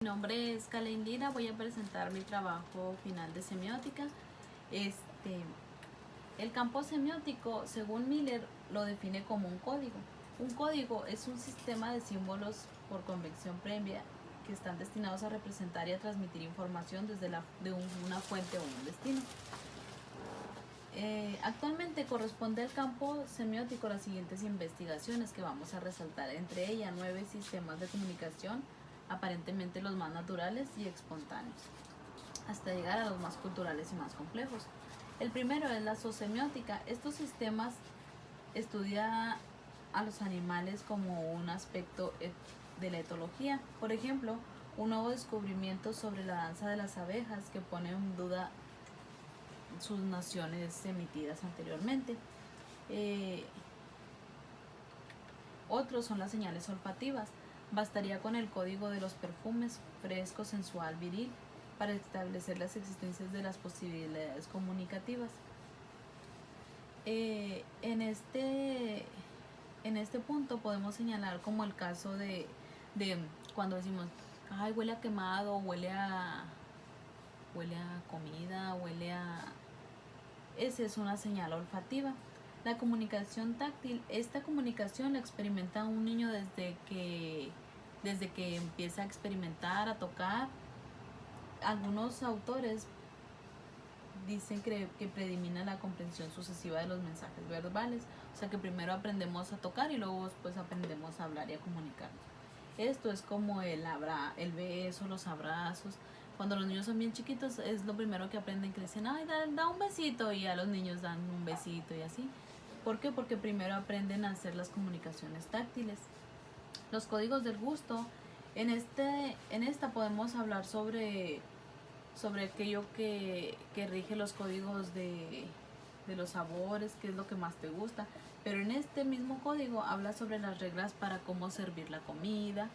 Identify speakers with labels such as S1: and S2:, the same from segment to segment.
S1: Mi nombre es Kalein Lira, voy a presentar mi trabajo final de semiótica. El campo semiótico, según Miller, lo define como un código. Un código es un sistema de símbolos por convención previa que están destinados a representar y a transmitir información desde una fuente o un destino. Actualmente corresponde al campo semiótico las siguientes investigaciones que vamos a resaltar, entre ellas 9 sistemas de comunicación, aparentemente los más naturales y espontáneos, hasta llegar a los más culturales y más complejos. El primero es la zoosemiótica. Estos sistemas estudia a los animales como un aspecto de la etología. Por ejemplo, un nuevo descubrimiento sobre la danza de las abejas que pone en duda sus naciones emitidas anteriormente. Otros son las señales olfativas. Bastaría con el código de los perfumes fresco, sensual, viril para establecer las existencias de las posibilidades comunicativas. En este punto podemos señalar como el caso de cuando decimos, ay, huele a quemado, huele a comida, esa es una señal olfativa. La comunicación táctil, esta comunicación la experimenta un niño desde que empieza a experimentar, a tocar. Algunos autores dicen que predomina la comprensión sucesiva de los mensajes verbales, o sea que primero aprendemos a tocar y luego después aprendemos a hablar y a comunicarnos. Esto es como el beso, los abrazos. Cuando los niños son bien chiquitos es lo primero que aprenden, que le dicen, ay, da un besito, y a los niños dan un besito y así. ¿Por qué? Porque primero aprenden a hacer las comunicaciones táctiles. Los códigos del gusto. En esta podemos hablar sobre aquello que rige los códigos de los sabores, qué es lo que más te gusta. Pero en este mismo código habla sobre las reglas para cómo servir la comida,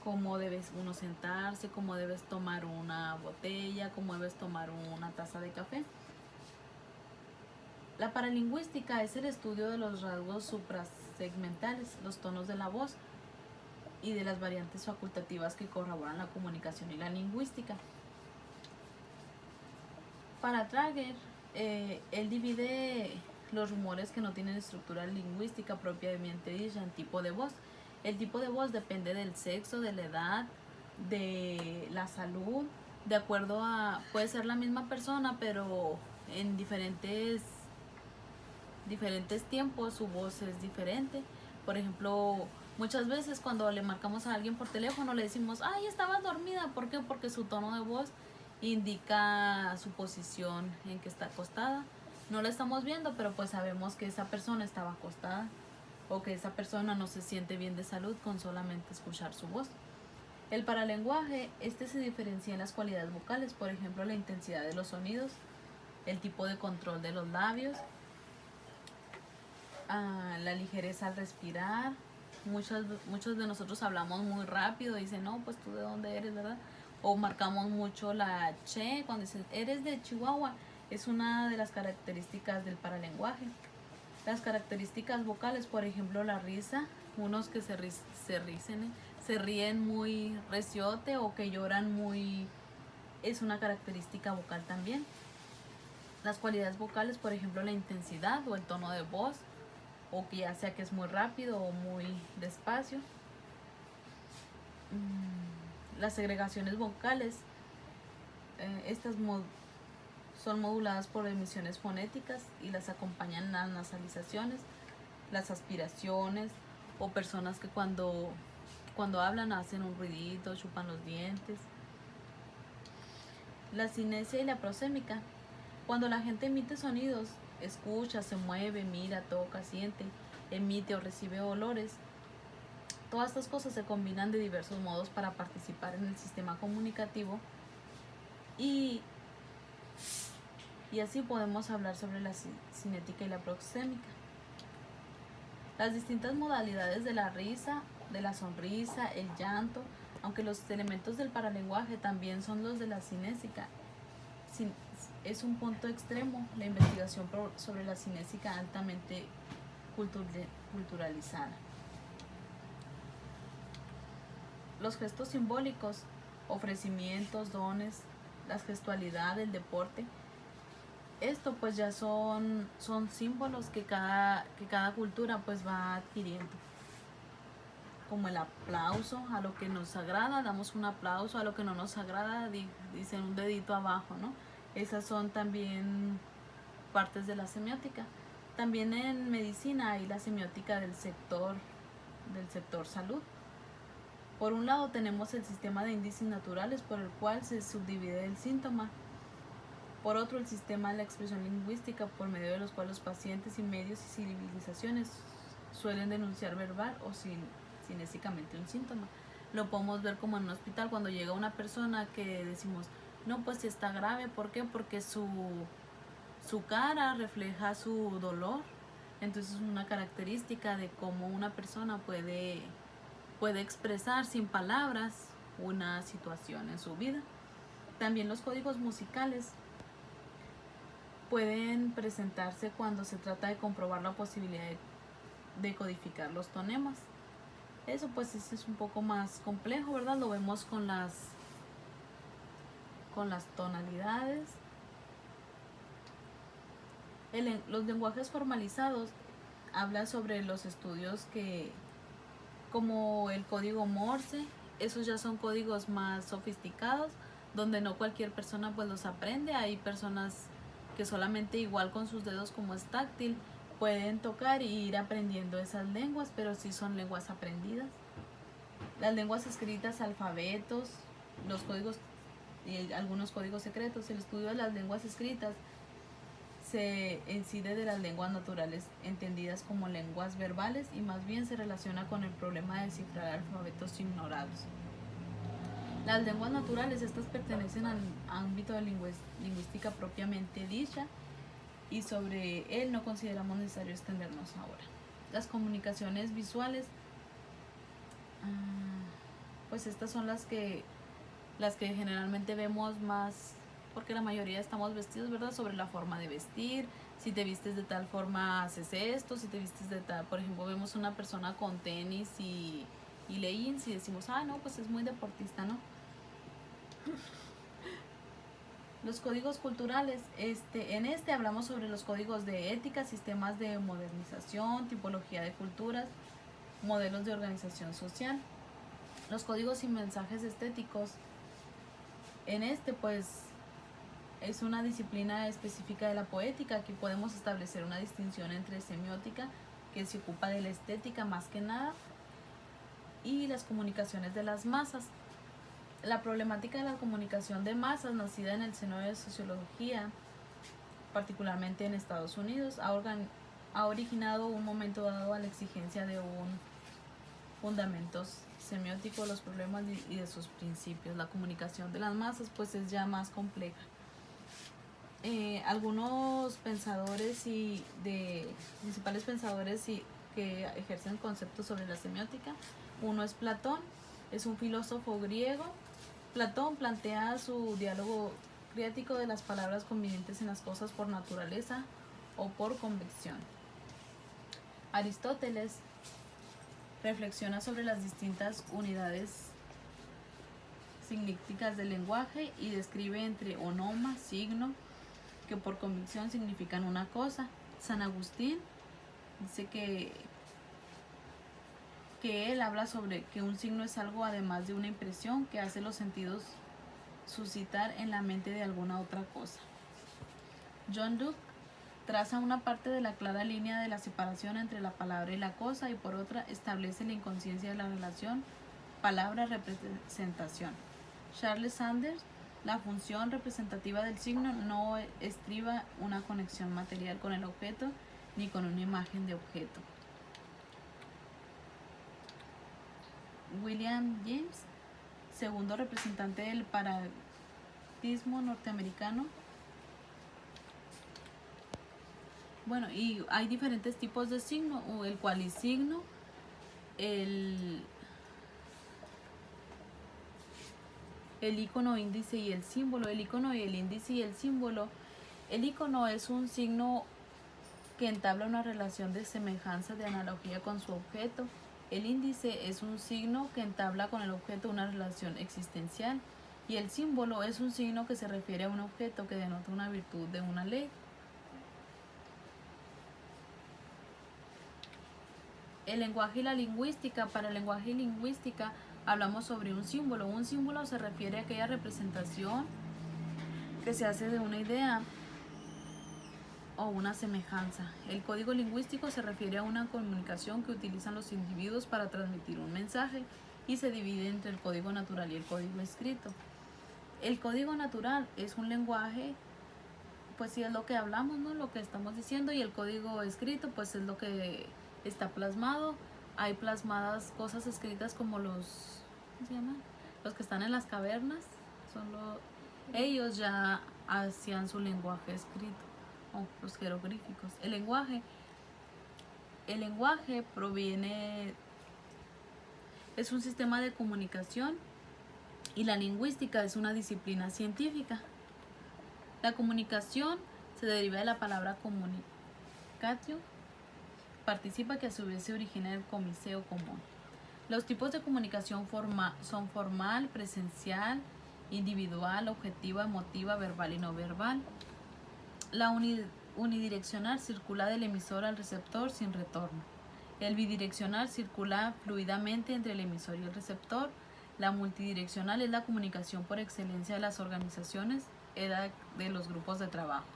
S1: cómo debes uno sentarse, cómo debes tomar una botella, cómo debes tomar una taza de café. La paralingüística es el estudio de los rasgos suprasegmentales, los tonos de la voz y de las variantes facultativas que corroboran la comunicación y la lingüística. Para Trager, él divide los rumores que no tienen estructura lingüística propiamente dicha en tipo de voz. El tipo de voz depende del sexo, de la edad, de la salud, de acuerdo a, puede ser la misma persona, pero en diferentes tiempos su voz es diferente. Por ejemplo, muchas veces cuando le marcamos a alguien por teléfono le decimos, ay, estabas dormida. ¿Por qué? Porque su tono de voz indica su posición en que está acostada. No la estamos viendo, pero pues sabemos que esa persona estaba acostada o que esa persona no se siente bien de salud con solamente escuchar su voz. El paralenguaje, se diferencia en las cualidades vocales, por ejemplo, la intensidad de los sonidos, el tipo de control de los labios, la ligereza al respirar. Muchos de nosotros hablamos muy rápido, dicen, no, pues tú de dónde eres, ¿verdad? O marcamos mucho la che, cuando dicen, eres de Chihuahua, es una de las características del paralenguaje. Las características vocales, por ejemplo, la risa, unos que se ríen muy reciote o que lloran muy, es una característica vocal también. Las cualidades vocales, por ejemplo, la intensidad o el tono de voz, o que ya sea que es muy rápido o muy despacio. Las segregaciones vocales, estas son moduladas por emisiones fonéticas y las acompañan las nasalizaciones, las aspiraciones, o personas que cuando hablan hacen un ruidito, chupan los dientes. La cinesia y la prosémica. Cuando la gente emite sonidos, escucha, se mueve, mira, toca, siente, emite o recibe olores, todas estas cosas se combinan de diversos modos para participar en el sistema comunicativo, y así podemos hablar sobre la cinética y la proxémica. Las distintas modalidades de la risa, de la sonrisa, el llanto, aunque los elementos del paralenguaje también son los de la cinésica. Es un punto extremo la investigación sobre la cinésica altamente culturalizada. Los gestos simbólicos ofrecimientos, dones, la gestualidad, el deporte. Esto pues ya son símbolos que cada cultura pues va adquiriendo. Como el aplauso, a lo que nos agrada damos un aplauso, a lo que no nos agrada dicen un dedito abajo, ¿no? Esas son también partes de la semiótica. También en medicina hay la semiótica del sector salud. Por un lado tenemos el sistema de índices naturales por el cual se subdivide el síntoma. Por otro, el sistema de la expresión lingüística por medio de los cuales los pacientes y medios y civilizaciones suelen denunciar verbal o cinésicamente un síntoma. Lo podemos ver como en un hospital cuando llega una persona que decimos, no, pues está grave. ¿Por qué? Porque su cara refleja su dolor. Entonces es una característica de cómo una persona puede expresar sin palabras una situación en su vida. También los códigos musicales pueden presentarse cuando se trata de comprobar la posibilidad de codificar los tonemas. Eso pues es un poco más complejo, ¿verdad? Lo vemos con las tonalidades. Los lenguajes formalizados hablan sobre los estudios como el código Morse. Esos ya son códigos más sofisticados, donde no cualquier persona pues los aprende. Hay personas que solamente igual con sus dedos, como es táctil, pueden tocar y ir aprendiendo esas lenguas, pero sí son lenguas aprendidas. Las lenguas escritas, alfabetos, los códigos y algunos códigos secretos. El estudio de las lenguas escritas se incide de las lenguas naturales entendidas como lenguas verbales y más bien se relaciona con el problema de descifrar alfabetos ignorados. Las lenguas naturales, estas pertenecen al ámbito de lingüística propiamente dicha y sobre él no consideramos necesario extendernos ahora. Las comunicaciones visuales, pues estas son las que generalmente vemos más, porque la mayoría estamos vestidos, ¿verdad? Sobre la forma de vestir. Si te vistes de tal forma haces esto, si te vistes de tal, por ejemplo, vemos una persona con tenis y leggings y decimos, no, pues es muy deportista, ¿no? Los códigos culturales, en hablamos sobre los códigos de ética, sistemas de modernización, tipología de culturas, modelos de organización social. Los códigos y mensajes estéticos, pues es una disciplina específica de la poética. Aquí podemos establecer una distinción entre semiótica, que se ocupa de la estética más que nada, y las comunicaciones de las masas. La problemática de la comunicación de masas, nacida en el seno de la sociología, particularmente en Estados Unidos, ha originado un momento dado a la exigencia de un fundamentos semióticos, los problemas y de sus principios. La comunicación de las masas pues es ya más compleja. Algunos pensadores principales pensadores que ejercen conceptos sobre la semiótica. Uno es Platón, es un filósofo griego. Platón plantea su diálogo crítico de las palabras convenientes en las cosas por naturaleza o por convicción. Aristóteles reflexiona sobre las distintas unidades signíficas del lenguaje y describe entre onoma, signo, que por convicción significan una cosa. San Agustín dice que él habla sobre que un signo es algo además de una impresión que hace los sentidos suscitar en la mente de alguna otra cosa. John Locke traza una parte de la clara línea de la separación entre la palabra y la cosa, y por otra establece la inconsciencia de la relación palabra-representación. Charles Sanders, la función representativa del signo no estriba una conexión material con el objeto ni con una imagen de objeto. William James, segundo representante del paradigma norteamericano. Bueno, y hay diferentes tipos de signo, o el cualisigno, el icono, índice y el símbolo. El icono y el índice y el símbolo. El icono es un signo que entabla una relación de semejanza, de analogía con su objeto. El índice es un signo que entabla con el objeto una relación existencial y el símbolo es un signo que se refiere a un objeto que denota una virtud de una ley. El lenguaje y la lingüística. Para el lenguaje y lingüística hablamos sobre un símbolo. Un símbolo se refiere a aquella representación que se hace de una idea o una semejanza. El código lingüístico se refiere a una comunicación que utilizan los individuos para transmitir un mensaje y se divide entre el código natural y el código escrito. El código natural es un lenguaje, pues sí es lo que hablamos, ¿no? Lo que estamos diciendo, y el código escrito pues es lo que está plasmado. Hay plasmadas cosas escritas como los, ¿cómo se llaman? Los que están en las cavernas, ellos ya hacían su lenguaje escrito, o los jeroglíficos. El lenguaje proviene, es un sistema de comunicación y la lingüística es una disciplina científica. La comunicación se deriva de la palabra comunicatio, participa que a su vez se origina del comiseo común. Los tipos de comunicación son formal, presencial, individual, objetiva, emotiva, verbal y no verbal. La unidireccional circula del emisor al receptor sin retorno. El bidireccional circula fluidamente entre el emisor y el receptor. La multidireccional es la comunicación por excelencia de las organizaciones, de los grupos de trabajo.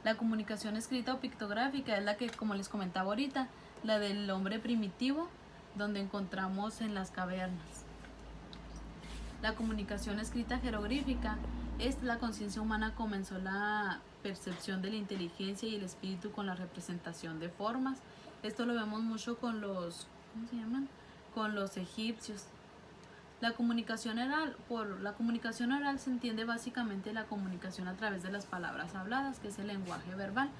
S1: La comunicación escrita o pictográfica es la que, como les comentaba ahorita, la del hombre primitivo, donde encontramos en las cavernas. La comunicación escrita jeroglífica es la conciencia humana, comenzó la percepción de la inteligencia y el espíritu con la representación de formas. Esto lo vemos mucho con los, ¿cómo se llaman? Con los egipcios. La comunicación oral, por la comunicación oral se entiende básicamente la comunicación a través de las palabras habladas, que es el lenguaje verbal.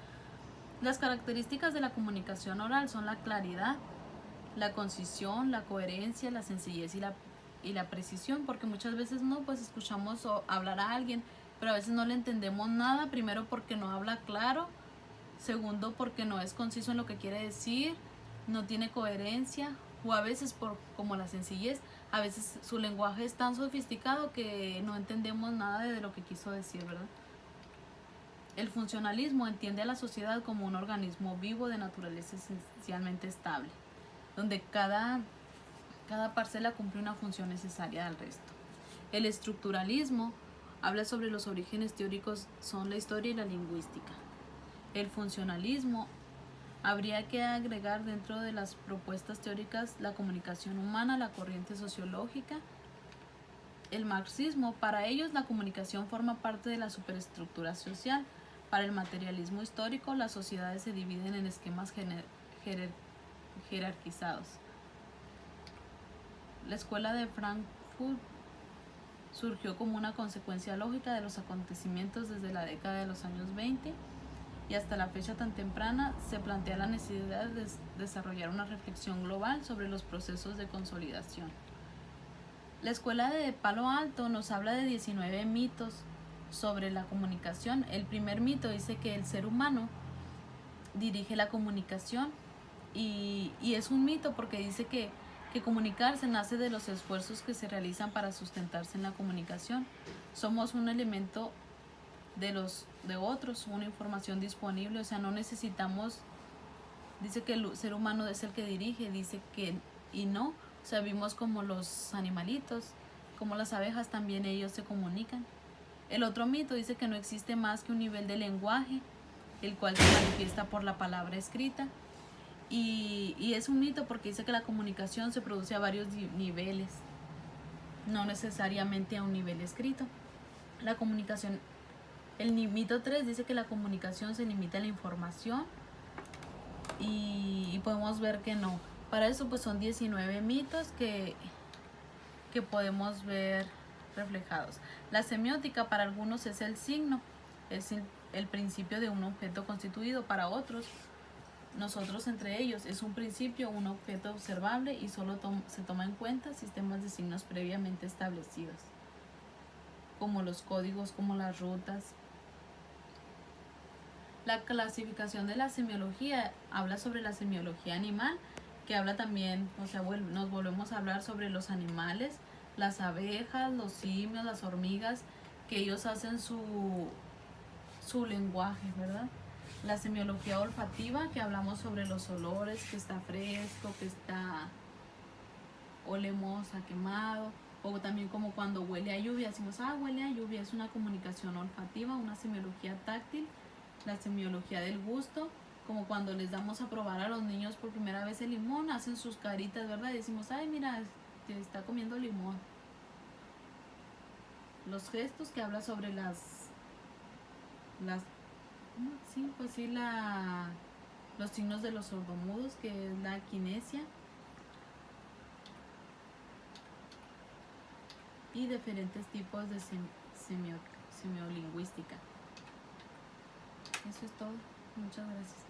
S1: Las características de la comunicación oral son la claridad, la concisión, la coherencia, la sencillez y la precisión, porque muchas veces no, pues escuchamos hablar a alguien, pero a veces no le entendemos nada, primero porque no habla claro, segundo porque no es conciso en lo que quiere decir, no tiene coherencia, o a veces por como la sencillez, a veces su lenguaje es tan sofisticado que no entendemos nada de lo que quiso decir, ¿verdad? El funcionalismo entiende a la sociedad como un organismo vivo de naturaleza esencialmente estable, donde cada parcela cumple una función necesaria al resto. El estructuralismo habla sobre los orígenes teóricos, son la historia y la lingüística. El funcionalismo habría que agregar dentro de las propuestas teóricas la comunicación humana, la corriente sociológica. El marxismo, para ellos la comunicación forma parte de la superestructura social. Para el materialismo histórico, las sociedades se dividen en esquemas jerarquizados. La escuela de Frankfurt surgió como una consecuencia lógica de los acontecimientos desde la década de los años 20 y hasta la fecha tan temprana se plantea la necesidad de desarrollar una reflexión global sobre los procesos de consolidación. La escuela de Palo Alto nos habla de 19 mitos sobre la comunicación. El primer mito dice que el ser humano dirige la comunicación y es un mito porque dice que comunicarse nace de los esfuerzos que se realizan para sustentarse en la comunicación. Somos un elemento de otros, una información disponible, o sea, no necesitamos, dice que el ser humano es el que dirige, dice que, y no, o sea, vimos como los animalitos, como las abejas también ellos se comunican. El otro mito dice que no existe más que un nivel de lenguaje, el cual se manifiesta por la palabra escrita. Y es un mito porque dice que la comunicación se produce a varios niveles, no necesariamente a un nivel escrito. La comunicación, el mito 3 dice que la comunicación se limita a la información y podemos ver que no. Para eso pues son 19 mitos que podemos ver reflejados. La semiótica para algunos es el signo, es el principio de un objeto constituido. Para otros, nosotros entre ellos, es un principio, un objeto observable y solo se toma en cuenta sistemas de signos previamente establecidos, como los códigos, como las rutas. La clasificación de la semiología habla sobre la semiología animal, que habla también, o sea, nos volvemos a hablar sobre los animales, las abejas, los simios, las hormigas, que ellos hacen su lenguaje, ¿verdad? La semiología olfativa, que hablamos sobre los olores, que está fresco, que está olemos a quemado, o también como cuando huele a lluvia, decimos, huele a lluvia, es una comunicación olfativa. Una semiología táctil, la semiología del gusto, como cuando les damos a probar a los niños por primera vez el limón, hacen sus caritas, ¿verdad? Y decimos, ay, mira, te está comiendo limón. Los gestos, que habla sobre sí, pues sí, los signos de los sordomudos, que es la kinesia, y diferentes tipos de semiolingüística. Eso es todo. Muchas gracias.